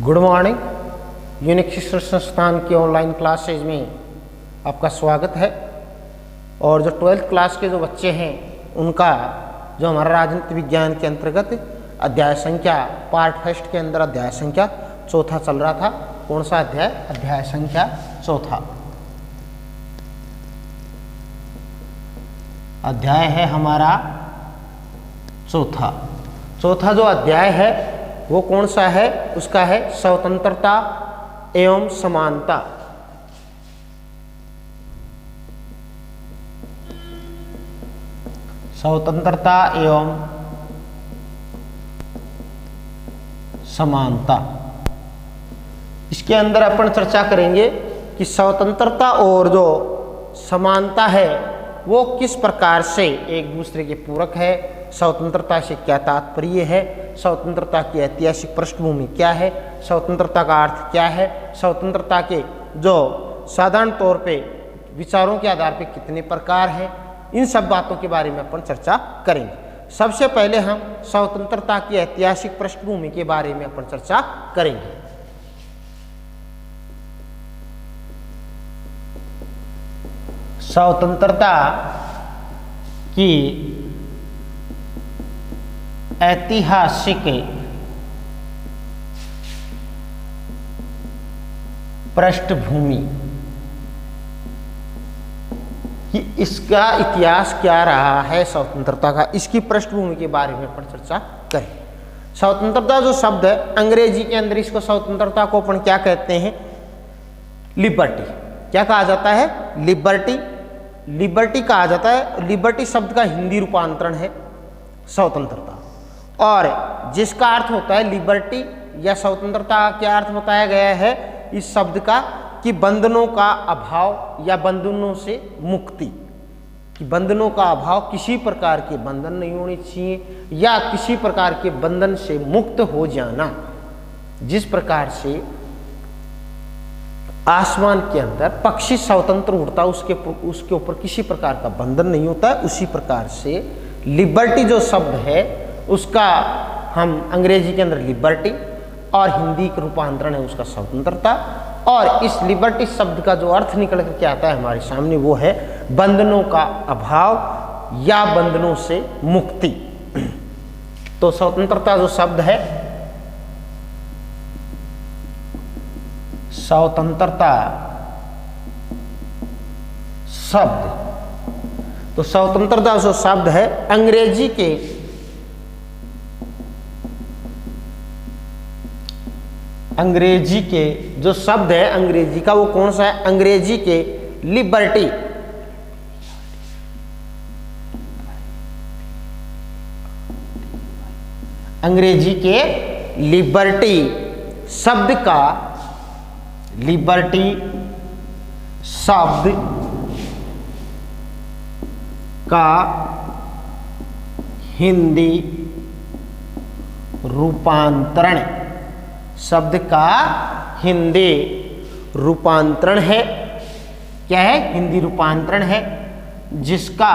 Good morning. Unique शिक्षण संस्थान की ऑनलाइन क्लासेज में आपका स्वागत है। और जो 12th क्लास के जो बच्चे हैं उनका जो हमारा राजनीति विज्ञान के अंतर्गत अध्याय संख्या पार्ट फर्स्ट के अंदर अध्याय संख्या चौथा चल रहा था। कौन सा अध्याय? अध्याय संख्या चौथा। अध्याय है हमारा चौथा जो अध्याय है वो कौन सा है? उसका है स्वतंत्रता एवं समानता। स्वतंत्रता एवं समानता। इसके अंदर अपन चर्चा करेंगे कि स्वतंत्रता और जो समानता है वो किस प्रकार से एक दूसरे के पूरक है, स्वतंत्रता से क्या तात्पर्य है, स्वतंत्रता की ऐतिहासिक पृष्ठभूमि क्या है, स्वतंत्रता का अर्थ क्या है, स्वतंत्रता के जो साधारण तौर पे विचारों के आधार पे कितने प्रकार हैं, इन सब बातों के बारे में अपन चर्चा करेंगे। सबसे पहले हम स्वतंत्रता की ऐतिहासिक पृष्ठभूमि के बारे में अपन चर्चा करेंगे। स्वतंत्रता की ऐतिहासिक पृष्ठभूमि कि इसका इतिहास क्या रहा है स्वतंत्रता का, इसकी पृष्ठभूमि के बारे में अपन चर्चा करें। स्वतंत्रता जो शब्द है अंग्रेजी के अंदर इसको स्वतंत्रता को अपन क्या कहते हैं? लिबर्टी। क्या कहा जाता है? लिबर्टी कहा जाता है। लिबर्टी शब्द का हिंदी रूपांतरण है स्वतंत्रता, और जिसका अर्थ होता है लिबर्टी या स्वतंत्रता का क्या अर्थ बताया गया है इस शब्द का कि बंधनों का अभाव या बंधनों से मुक्ति। कि बंधनों का अभाव, किसी प्रकार के बंधन नहीं होने चाहिए या किसी प्रकार के बंधन से मुक्त हो जाना। जिस प्रकार से आसमान के अंदर पक्षी स्वतंत्र उड़ता उसके ऊपर किसी प्रकार का बंधन नहीं होता है, उसी प्रकार से लिबर्टी जो शब्द है उसका हम अंग्रेजी के अंदर लिबर्टी और हिंदी का रूपांतरण है उसका स्वतंत्रता। और इस लिबर्टी शब्द का जो अर्थ निकल करके आता है हमारे सामने वो है बंधनों का अभाव या बंधनों से मुक्ति। तो स्वतंत्रता जो शब्द है, स्वतंत्रता शब्द, तो स्वतंत्रता जो शब्द है अंग्रेजी के जो शब्द है अंग्रेजी का वो कौन सा है? अंग्रेजी के लिबर्टी। अंग्रेजी के लिबर्टी शब्द का, लिबर्टी शब्द का हिंदी रूपांतरण, शब्द का हिंदी रूपांतरण है। क्या है? हिंदी रूपांतरण है जिसका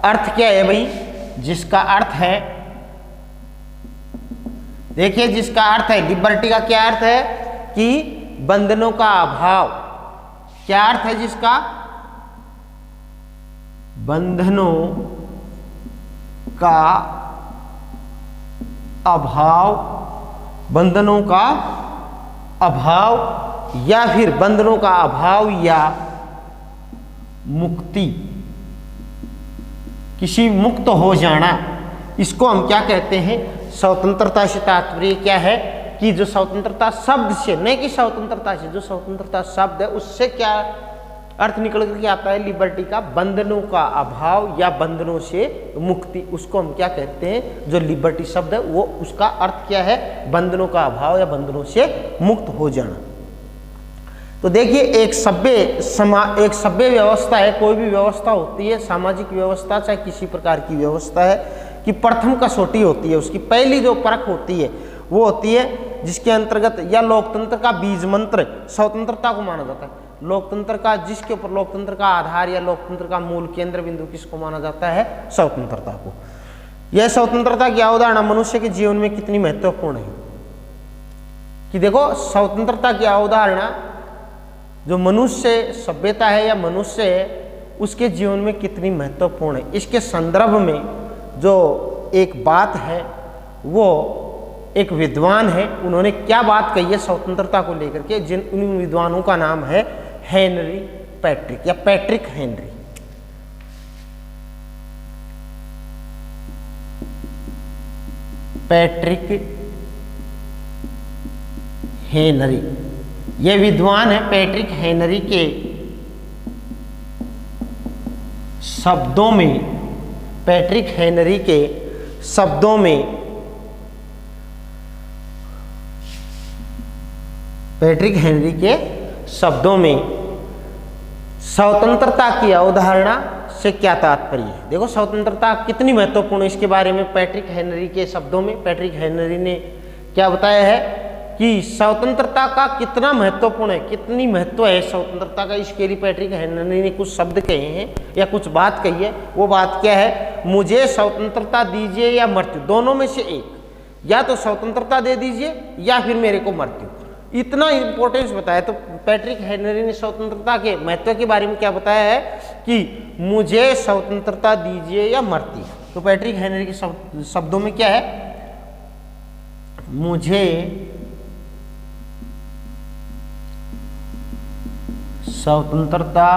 अर्थ क्या है भाई? जिसका अर्थ है, देखिए जिसका अर्थ है लिबर्टी का क्या अर्थ है कि बंधनों का अभाव। क्या अर्थ है जिसका? बंधनों का अभाव, बंधनों का अभाव या फिर बंधनों का अभाव या मुक्ति, किसी मुक्त हो जाना। इसको हम क्या कहते हैं? स्वतंत्रता से तात्पर्य क्या है कि जो स्वतंत्रता शब्द से, नहीं कि स्वतंत्रता से, जो स्वतंत्रता शब्द है उससे क्या अर्थ निकल करके आता है? लिबर्टी का बंधनों का अभाव या बंधनों से मुक्ति। उसको हम क्या कहते हैं? जो लिबर्टी शब्द है वो उसका अर्थ क्या है? बंधनों का अभाव या बंधनों से मुक्त हो जाना। तो देखिए एक सभ्य व्यवस्था है, कोई भी व्यवस्था होती है, सामाजिक व्यवस्था चाहे किसी प्रकार की व्यवस्था है, कि प्रथम कसौटी होती है उसकी, पहली जो परख होती है वो होती है जिसके अंतर्गत या लोकतंत्र का बीज मंत्र स्वतंत्रता को माना जाता है। लोकतंत्र का, जिसके ऊपर लोकतंत्र का आधार या लोकतंत्र का मूल केंद्र बिंदु किसको माना जाता है? स्वतंत्रता को। यह स्वतंत्रता की अवधारणा मनुष्य के जीवन में कितनी महत्वपूर्ण है कि देखो स्वतंत्रता की अवधारणा जो मनुष्य सभ्यता है या मनुष्य है उसके जीवन में कितनी महत्वपूर्ण है। इसके संदर्भ में जो एक बात है वो एक विद्वान है, उन्होंने क्या बात कही है स्वतंत्रता को लेकर के, जिन उन विद्वानों का नाम है हेनरी पैट्रिक या पैट्रिक हेनरी। पैट्रिक हेनरी ये विद्वान है। पैट्रिक हेनरी के शब्दों में, पैट्रिक हेनरी के शब्दों में, पैट्रिक हेनरी के शब्दों में स्वतंत्रता की अवधारणा से क्या तात्पर्य है। देखो स्वतंत्रता कितनी महत्वपूर्ण है, इसके बारे में पैट्रिक हेनरी के शब्दों में पैट्रिक हेनरी ने क्या बताया है कि स्वतंत्रता का कितना महत्वपूर्ण है, कितनी महत्व है स्वतंत्रता का। इसके लिए पैट्रिक हेनरी ने कुछ शब्द कहे हैं या कुछ बात कही है। वो बात क्या है, मुझे स्वतंत्रता दीजिए या मृत्यु, दोनों में से एक, या तो स्वतंत्रता दे दीजिए या फिर मेरे को मृत्यु। इतना इंपॉर्टेंस बताया। तो पैट्रिक हेनरी ने स्वतंत्रता के महत्व के बारे में क्या बताया है कि मुझे स्वतंत्रता दीजिए या मृत्यु। तो पैट्रिक हेनरी के शब्दों में क्या है, मुझे स्वतंत्रता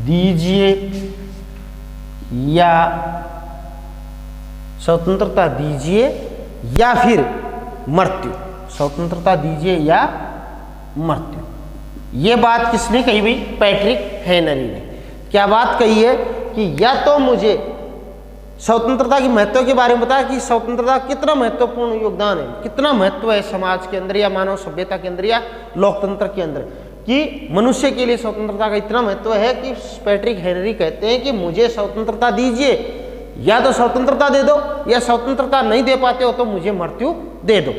दीजिए या स्वतंत्रता दीजिए या फिर मृत्यु, स्वतंत्रता दीजिए या मृत्यु। ये बात किसने कही भाई, पैट्रिक हेनरी ने। क्या बात कही है कि या तो मुझे स्वतंत्रता की महत्व के बारे में बताया कि स्वतंत्रता कितना महत्वपूर्ण योगदान है, कितना महत्व है समाज के अंदर या मानव सभ्यता के अंदर या लोकतंत्र के अंदर, कि मनुष्य के लिए स्वतंत्रता का इतना महत्व है कि पैट्रिक हेनरी कहते हैं कि मुझे स्वतंत्रता दीजिए, या तो स्वतंत्रता दे दो या स्वतंत्रता नहीं दे पाते हो तो मुझे मृत्यु दे दो।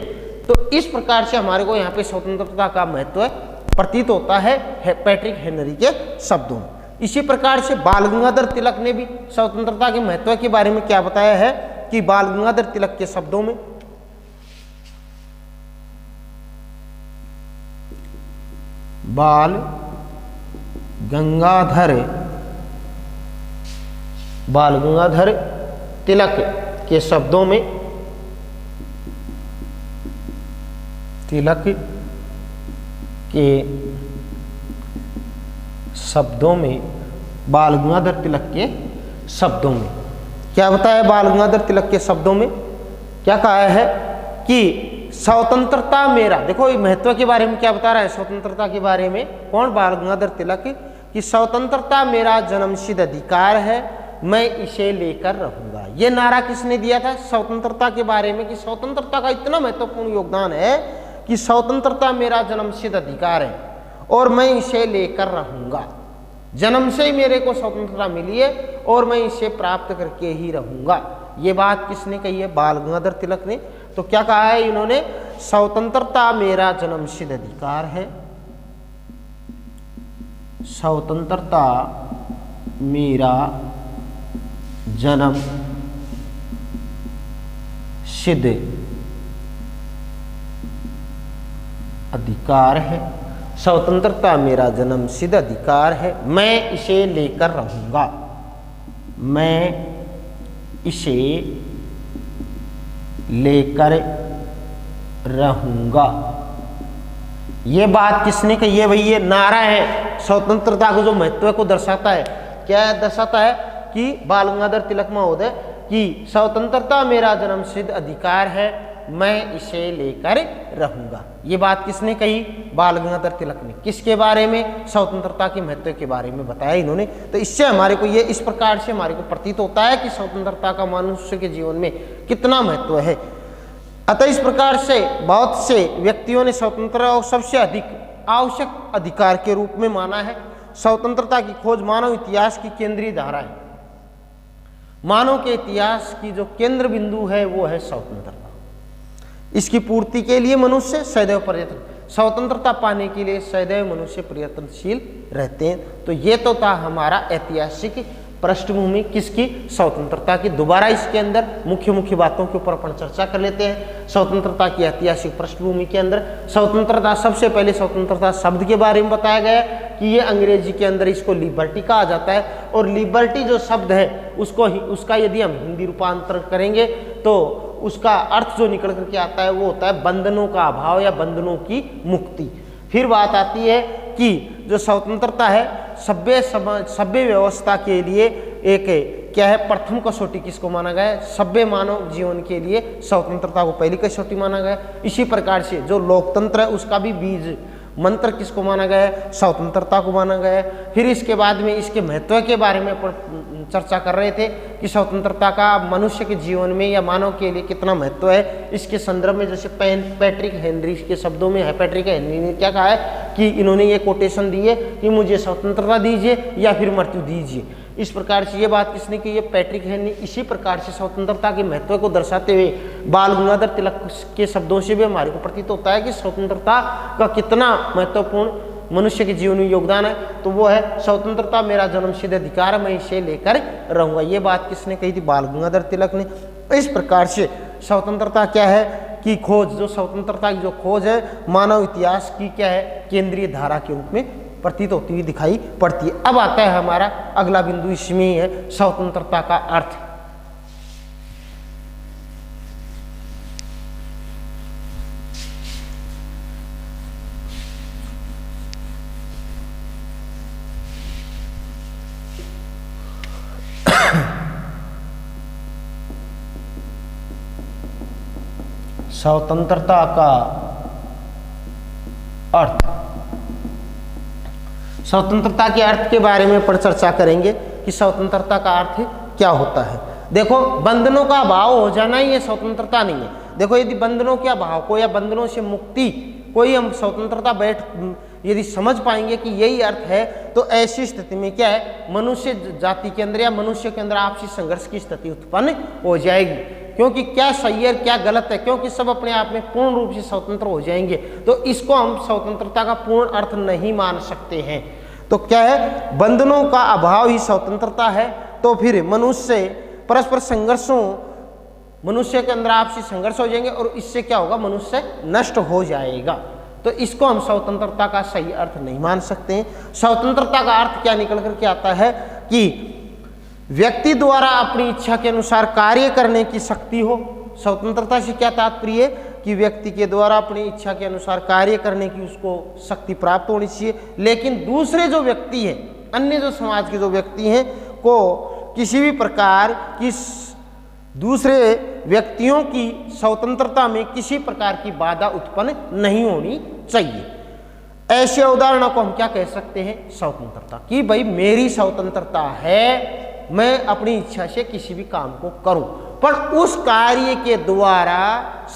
तो इस प्रकार से हमारे को यहाँ पे स्वतंत्रता का महत्व प्रतीत होता है पैट्रिक हेनरी के शब्दों में। इसी प्रकार से बाल गंगाधर तिलक ने भी स्वतंत्रता के महत्व के बारे में क्या बताया है कि बाल गंगाधर तिलक के शब्दों में, बाल गंगाधर तिलक के शब्दों में, तिलक के शब्दों में, बाल गंगाधर तिलक के शब्दों में क्या बताया, बाल गंगाधर तिलक के शब्दों में क्या कहा है कि स्वतंत्रता मेरा, देखो ये महत्व के बारे में क्या बता रहा है स्वतंत्रता के बारे में, कौन, बाल गंगाधर तिलक, कि स्वतंत्रता मेरा जन्मसिद्ध अधिकार है, मैं इसे लेकर रहूंगा। ये नारा किसने दिया था स्वतंत्रता के बारे में कि स्वतंत्रता का इतना महत्वपूर्ण योगदान है कि स्वतंत्रता मेरा जन्मसिद्ध अधिकार है और मैं इसे लेकर रहूंगा। जन्म से ही मेरे को स्वतंत्रता मिली है और मैं इसे प्राप्त करके ही रहूंगा। ये बात किसने कही है, बाल गंगाधर तिलक ने। तो क्या कहा है इन्होंने, स्वतंत्रता मेरा जन्मसिद्ध अधिकार है, स्वतंत्रता मेरा जन्म सिद्ध अधिकार है, स्वतंत्रता मेरा जन्म सिद्ध अधिकार है, मैं इसे लेकर रहूंगा, मैं इसे लेकर रहूंगा। ये बात किसने कही है भाई, ये नारा है स्वतंत्रता को जो महत्व को दर्शाता है। क्या दर्शाता है कि बाल गंगाधर तिलक महोदय कि स्वतंत्रता मेरा जन्म सिद्ध अधिकार है, मैं इसे लेकर रहूंगा। ये बात किसने कही, बाल गंगाधर तिलक ने। किसके बारे में, स्वतंत्रता के महत्व के बारे में बताया इन्होंने। तो इससे हमारे को ये इस प्रकार से हमारे को प्रतीत होता है कि स्वतंत्रता का मनुष्य के जीवन में कितना महत्व है। अतः इस प्रकार से बहुत से व्यक्तियों ने स्वतंत्रता को सबसे अधिक आवश्यक अधिकार के रूप में माना है। स्वतंत्रता की खोज मानव इतिहास की केंद्रीय धारा है। मानव के इतिहास की जो केंद्र बिंदु है वो है स्वतंत्रता। इसकी पूर्ति के लिए मनुष्य सदैव प्रयत्न, स्वतंत्रता पाने के लिए सदैव मनुष्य प्रयत्नशील रहते हैं। तो ये तो था हमारा ऐतिहासिक पृष्ठभूमि किसकी, स्वतंत्रता की। दोबारा इसके अंदर मुख्य मुख्य बातों के ऊपर अपन चर्चा कर लेते हैं। स्वतंत्रता की ऐतिहासिक पृष्ठभूमि के अंदर स्वतंत्रता, सबसे पहले स्वतंत्रता शब्द के बारे में बताया गया कि ये अंग्रेजी के अंदर इसको लिबर्टी कहा जाता है, और लिबर्टी जो शब्द है उसका यदि हम हिंदी रूपांतर करेंगे तो उसका अर्थ जो निकल करके आता है वो होता है बंधनों का अभाव या बंधनों की मुक्ति। फिर बात आती है कि जो स्वतंत्रता है सभ्य व्यवस्था के लिए एक क्या है, प्रथम कसौटी किसको माना गया है, सभ्य मानव जीवन के लिए स्वतंत्रता को पहली कसौटी माना गया है। इसी प्रकार से जो लोकतंत्र है उसका भी बीज मंत्र किसको माना गया है, स्वतंत्रता को माना गया है। फिर इसके बाद में इसके महत्व के बारे में चर्चा कर रहे थे कि स्वतंत्रता का मनुष्य के जीवन में या मानव के लिए कितना महत्व है। इसके संदर्भ में जैसे पैट्रिक हेनरी के शब्दों में है, पैट्रिक हेनरी ने क्या कहा है कि इन्होंने ये कोटेशन दी है कि मुझे स्वतंत्रता दीजिए या फिर मृत्यु दीजिए। इस प्रकार से ये बात किसने की है, पैट्रिक हेनरी। इसी प्रकार से स्वतंत्रता के महत्व को दर्शाते हुए बाल गंगाधर तिलक के शब्दों से भी हमारे को प्रतीत होता है कि स्वतंत्रता का कितना महत्वपूर्ण मनुष्य के जीवन में योगदान है। तो वो है स्वतंत्रता मेरा जन्मसिद्ध अधिकार, मैं इसे लेकर रहूंगा। ये बात किसने कही थी, बाल गंगाधर तिलक ने। इस प्रकार से स्वतंत्रता क्या है कि खोज, जो स्वतंत्रता की जो खोज है मानव इतिहास की क्या है, केंद्रीय धारा के रूप में प्रतीत होती हुई दिखाई पड़ती है। अब आता है हमारा अगला बिंदु, इसमें है स्वतंत्रता का अर्थ। स्वतंत्रता का अर्थ, स्वतंत्रता के अर्थ के बारे में पर चर्चा करेंगे कि स्वतंत्रता का अर्थ क्या होता है। देखो, बंधनों का अभाव हो जाना ये स्वतंत्रता नहीं है। देखो, यदि बंधनों के अभाव को या बंधनों से मुक्ति कोई हम स्वतंत्रता यदि समझ पाएंगे कि यही अर्थ है, तो ऐसी स्थिति में क्या है, मनुष्य जाति के अंदर या मनुष्य के अंदर आपसी संघर्ष की स्थिति उत्पन्न हो जाएगी। क्योंकि क्या सही है क्या गलत है, क्योंकि सब अपने आप में पूर्ण रूप से स्वतंत्र हो जाएंगे, तो इसको हम स्वतंत्रता का पूर्ण अर्थ नहीं मान सकते हैं। तो क्या है, बंधनों का अभाव ही स्वतंत्रता है। तो फिर मनुष्य परस्पर संघर्षों, मनुष्य के अंदर आपसी संघर्ष हो जाएंगे और इससे क्या होगा, मनुष्य नष्ट हो जाएगा। तो इसको हम स्वतंत्रता का सही अर्थ नहीं मान सकते हैं। स्वतंत्रता का अर्थ क्या निकल करके आता है कि व्यक्ति द्वारा अपनी इच्छा के अनुसार कार्य करने की शक्ति हो। स्वतंत्रता से क्या तात्पर्य है कि व्यक्ति के द्वारा अपनी इच्छा के अनुसार कार्य करने की उसको शक्ति प्राप्त होनी चाहिए, लेकिन दूसरे जो व्यक्ति हैं, अन्य जो समाज के जो व्यक्ति हैं को किसी भी प्रकार की दूसरे व्यक्तियों की स्वतंत्रता में किसी प्रकार की बाधा उत्पन्न नहीं होनी चाहिए। ऐसे उदाहरणों को हम क्या कह सकते हैं, स्वतंत्रता कि भाई मेरी स्वतंत्रता है, मैं अपनी इच्छा से किसी भी काम को करूं, पर उस कार्य के द्वारा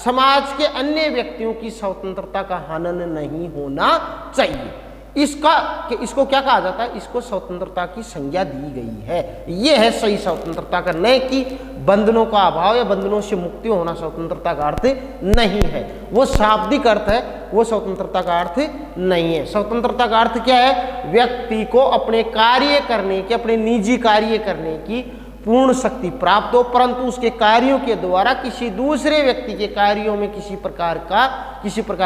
समाज के अन्य व्यक्तियों की स्वतंत्रता का हनन नहीं होना चाहिए। इसको क्या कहा जाता है, इसको स्वतंत्रता की संज्ञा दी गई है। यह है सही स्वतंत्रता का, नहीं कि बंधनों का अभाव या बंधनों से मुक्ति होना स्वतंत्रता का अर्थ नहीं है। वो शाब्दिक अर्थ है, वो स्वतंत्रता का अर्थ नहीं है। स्वतंत्रता का अर्थ क्या है, व्यक्ति को अपने कार्य करने की, अपने निजी कार्य करने की पूर्ण शक्ति प्राप्त हो, परंतु उसके कार्यों के द्वारा किसी दूसरे व्यक्ति के कार्यों में किसी प्रकार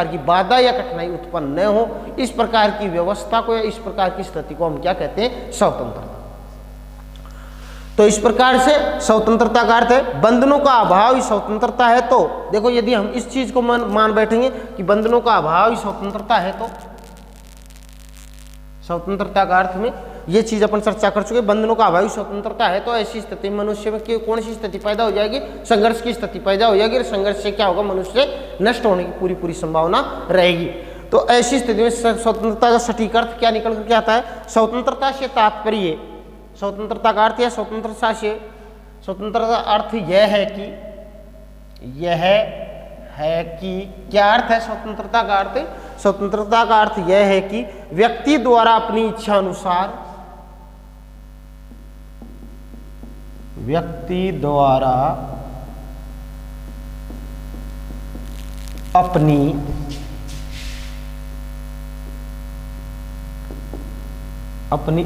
की बाधा या कठिनाई उत्पन्न न हो। इस प्रकार की व्यवस्था को या इस प्रकार की स्थिति को हम क्या कहते हैं, स्वतंत्रता। तो इस प्रकार से स्वतंत्रता का अर्थ है बंधनों का अभाव ही स्वतंत्रता है। तो देखो, यदि हम इस चीज को मान बैठेंगे कि बंधनों का अभाव ही स्वतंत्रता है, तो स्वतंत्रता का अर्थ में ये चीज अपन चर्चा कर चुके, बंधनों का अभाव स्वतंत्रता है, तो ऐसी स्थिति में मनुष्य में कौन सी स्थिति पैदा हो जाएगी, संघर्ष की स्थिति पैदा हो जाएगी। और संघर्ष से क्या होगा, मनुष्य नष्ट होने की पूरी संभावना रहेगी। तो ऐसी स्थिति में स्वतंत्रता का सटीक अर्थ क्या निकल करके आता है, स्वतंत्रता से तात्पर्य, स्वतंत्रता का अर्थ या स्वतंत्रता से स्वतंत्रता अर्थ यह है कि क्या अर्थ है स्वतंत्रता का अर्थ, स्वतंत्रता का अर्थ यह है कि व्यक्ति द्वारा अपनी इच्छा अनुसार, व्यक्ति द्वारा अपनी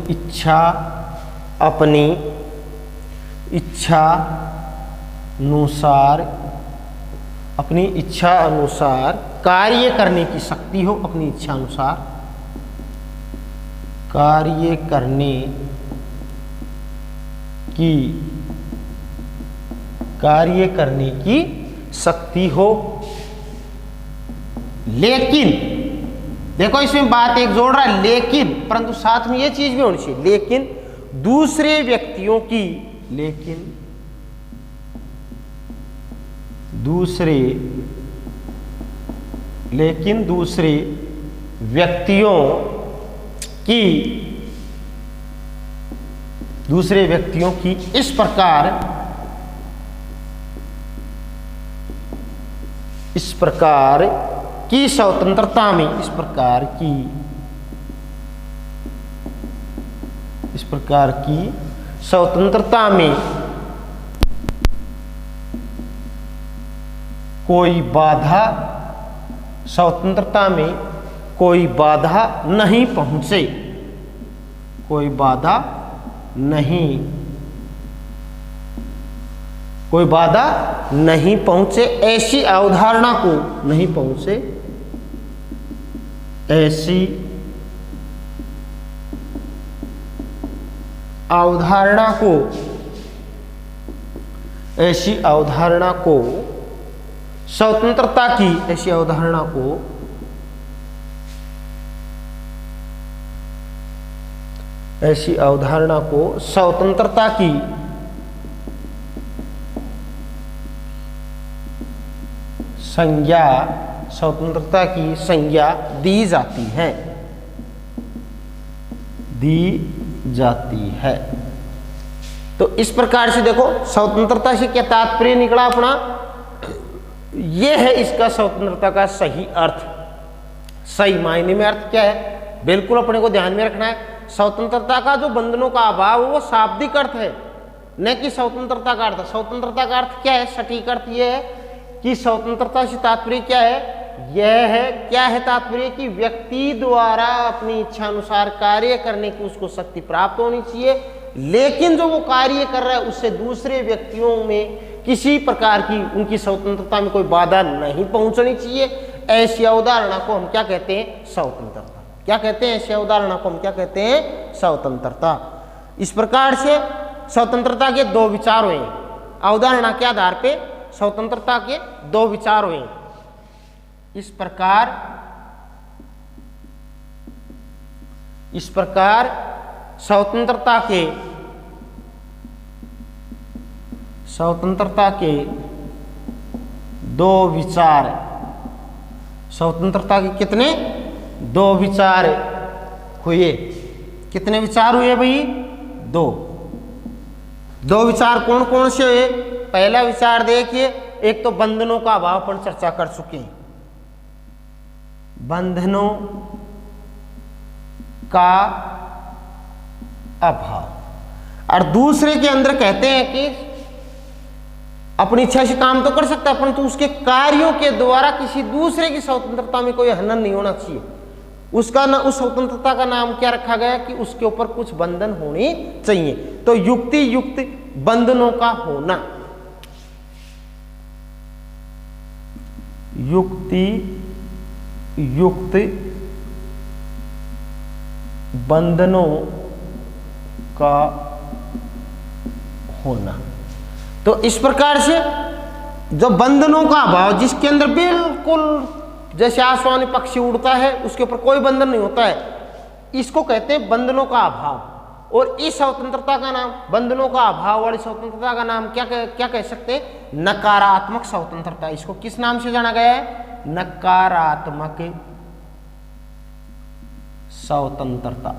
इच्छा अपनी इच्छा अनुसार कार्य करने की शक्ति हो, अपनी इच्छा अनुसार कार्य करने की शक्ति हो। लेकिन देखो इसमें बात एक जोड़ रहा है लेकिन, परंतु साथ में ये चीज भी होनी चाहिए, लेकिन दूसरे व्यक्तियों की दूसरे व्यक्तियों की इस प्रकार की स्वतंत्रता में, इस प्रकार की स्वतंत्रता में कोई बाधा नहीं पहुंचे, कोई बाधा नहीं पहुंचे, ऐसी अवधारणा को नहीं पहुंचे, ऐसी अवधारणा को स्वतंत्रता की, ऐसी अवधारणा को स्वतंत्रता की संज्ञा दी जाती है। तो इस प्रकार से देखो स्वतंत्रता से क्या तात्पर्य निकला अपना, यह है इसका स्वतंत्रता का सही अर्थ, सही मायने में अर्थ क्या है, बिल्कुल अपने को ध्यान में रखना है। स्वतंत्रता का जो बंधनों का अभाव वो शाब्दिक अर्थ है, न कि स्वतंत्रता का अर्थ। स्वतंत्रता का अर्थ क्या है, सटीक अर्थ यह है कि स्वतंत्रता से तात्पर्य क्या है, यह है क्या है तात्पर्य कि व्यक्ति द्वारा अपनी इच्छा अनुसार कार्य करने की उसको शक्ति प्राप्त होनी चाहिए, लेकिन जो वो कार्य कर रहा है उससे दूसरे व्यक्तियों में किसी प्रकार की उनकी स्वतंत्रता में कोई बाधा नहीं पहुंचनी चाहिए। ऐसी अवधारणा को हम क्या कहते हैं, स्वतंत्रता। क्या कहते हैं, ऐसी अवधारणा को हम क्या कहते हैं, स्वतंत्रता। इस प्रकार से स्वतंत्रता के दो विचार हुए, अवधारणा के आधार पे स्वतंत्रता के दो विचार हुए। इस प्रकार स्वतंत्रता के दो विचार, स्वतंत्रता के कितने, दो विचार हुए। कितने विचार हुए भाई, दो विचार कौन कौन से हुए। पहला विचार देखिए, एक तो बंधनों का अभाव पर चर्चा कर चुके हैं, बंधनों का अभाव। और दूसरे के अंदर कहते हैं कि अपनी इच्छा से काम तो कर सकता है, परंतु उसके कार्यों के द्वारा किसी दूसरे की स्वतंत्रता में कोई हनन नहीं होना चाहिए। उसका ना, उस स्वतंत्रता का नाम क्या रखा गया कि उसके ऊपर कुछ बंधन होने चाहिए। तो युक्ति युक्त बंधनों का होना, युक्ति युक्त बंधनों का होना। तो इस प्रकार से जो बंधनों का अभाव, जिसके अंदर बिल्कुल जैसे आसमानी पक्षी उड़ता है उसके ऊपर कोई बंधन नहीं होता है, इसको कहते हैं बंधनों का अभाव। और इस स्वतंत्रता का नाम, बंधनों का अभाव वाली स्वतंत्रता का नाम क्या कह सकते हैं, नकारात्मक स्वतंत्रता। इसको किस नाम से जाना गया है, नकारात्मक स्वतंत्रता।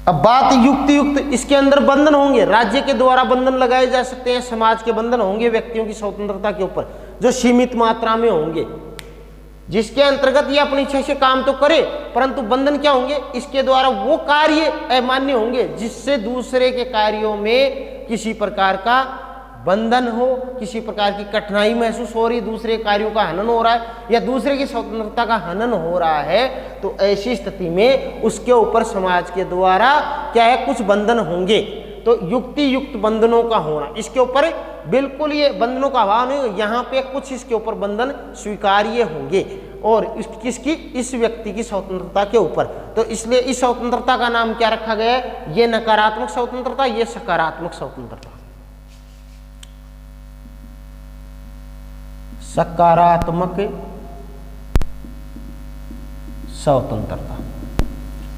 अब बात युक्ति युक्त, इसके अंदर बंधन होंगे, राज्य के द्वारा बंधन लगाए जा सकते हैं, समाज के बंधन होंगे व्यक्तियों की स्वतंत्रता के ऊपर, जो सीमित मात्रा में होंगे, जिसके अंतर्गत ये अपनी इच्छा से काम तो करे, परंतु बंधन क्या होंगे, इसके द्वारा वो कार्य अमान्य होंगे जिससे दूसरे के कार्यों में किसी प्रकार का बंधन हो, किसी प्रकार की कठिनाई महसूस हो रही, दूसरे कार्यों का हनन हो रहा है या दूसरे की स्वतंत्रता का हनन हो रहा है, तो ऐसी स्थिति में उसके ऊपर समाज के द्वारा क्या है, कुछ बंधन होंगे। तो युक्ति युक्त बंधनों का होना, इसके ऊपर बिल्कुल ये बंधनों का अभाव नहीं, यहाँ पे कुछ इसके ऊपर बंधन स्वीकार्य होंगे और किसकी, इस व्यक्ति की स्वतंत्रता के ऊपर। तो इसलिए इस स्वतंत्रता का नाम क्या रखा गया है, ये नकारात्मक स्वतंत्रता, ये सकारात्मक स्वतंत्रता। सकारात्मक स्वतंत्रता,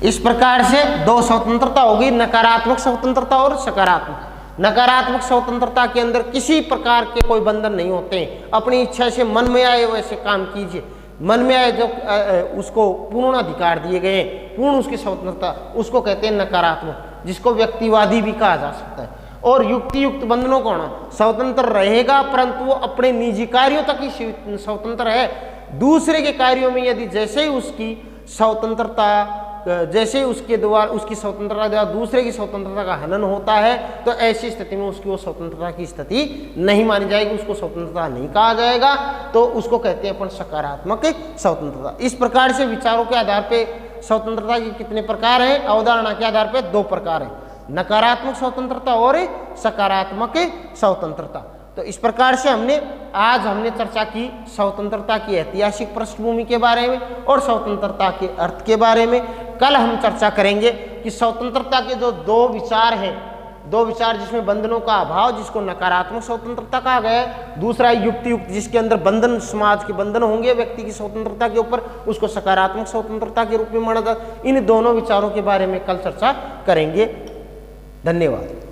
इस प्रकार से दो स्वतंत्रता होगी, नकारात्मक स्वतंत्रता और सकारात्मक। नकारात्मक स्वतंत्रता के अंदर किसी प्रकार के कोई बंधन नहीं होते हैं, अपनी इच्छा से मन में आए वैसे काम कीजिए, मन में आए जो उसको पूर्ण अधिकार दिए गए, पूर्ण उसकी स्वतंत्रता, उसको कहते हैं नकारात्मक, जिसको व्यक्तिवादी भी कहा जा सकता है। और युक्ति युक्त बंधनों को होना, स्वतंत्र रहेगा परंतु वो अपने निजी कार्यों तक ही स्वतंत्र है, दूसरे के कार्यों में यदि जैसे ही उसकी स्वतंत्रता, जैसे उसके द्वारा उसकी स्वतंत्रता द्वारा दूसरे की स्वतंत्रता का हनन होता है, तो ऐसी स्थिति में उसकी वो स्वतंत्रता की स्थिति नहीं मानी जाएगी, उसको स्वतंत्रता नहीं कहा जाएगा, तो उसको कहते हैं अपन सकारात्मक स्वतंत्रता। इस प्रकार से विचारों के आधार पे स्वतंत्रता के कितने प्रकार हैं, अवधारणा के आधार पे 2 प्रकार हैं, नकारात्मक स्वतंत्रता और सकारात्मक स्वतंत्रता। तो इस प्रकार से आज हमने चर्चा की स्वतंत्रता की ऐतिहासिक पृष्ठभूमि के बारे में और स्वतंत्रता के अर्थ के बारे में। कल हम चर्चा करेंगे कि स्वतंत्रता के जो 2 विचार हैं, 2 विचार जिसमें बंधनों का अभाव, जिसको नकारात्मक स्वतंत्रता कहा गया है, दूसरा युक्ति युक्त जिसके अंदर बंधन, समाज के बंधन होंगे व्यक्ति की स्वतंत्रता के ऊपर, उसको सकारात्मक स्वतंत्रता के रूप में माना जाता। इन दोनों विचारों के बारे में कल चर्चा करेंगे। धन्यवाद।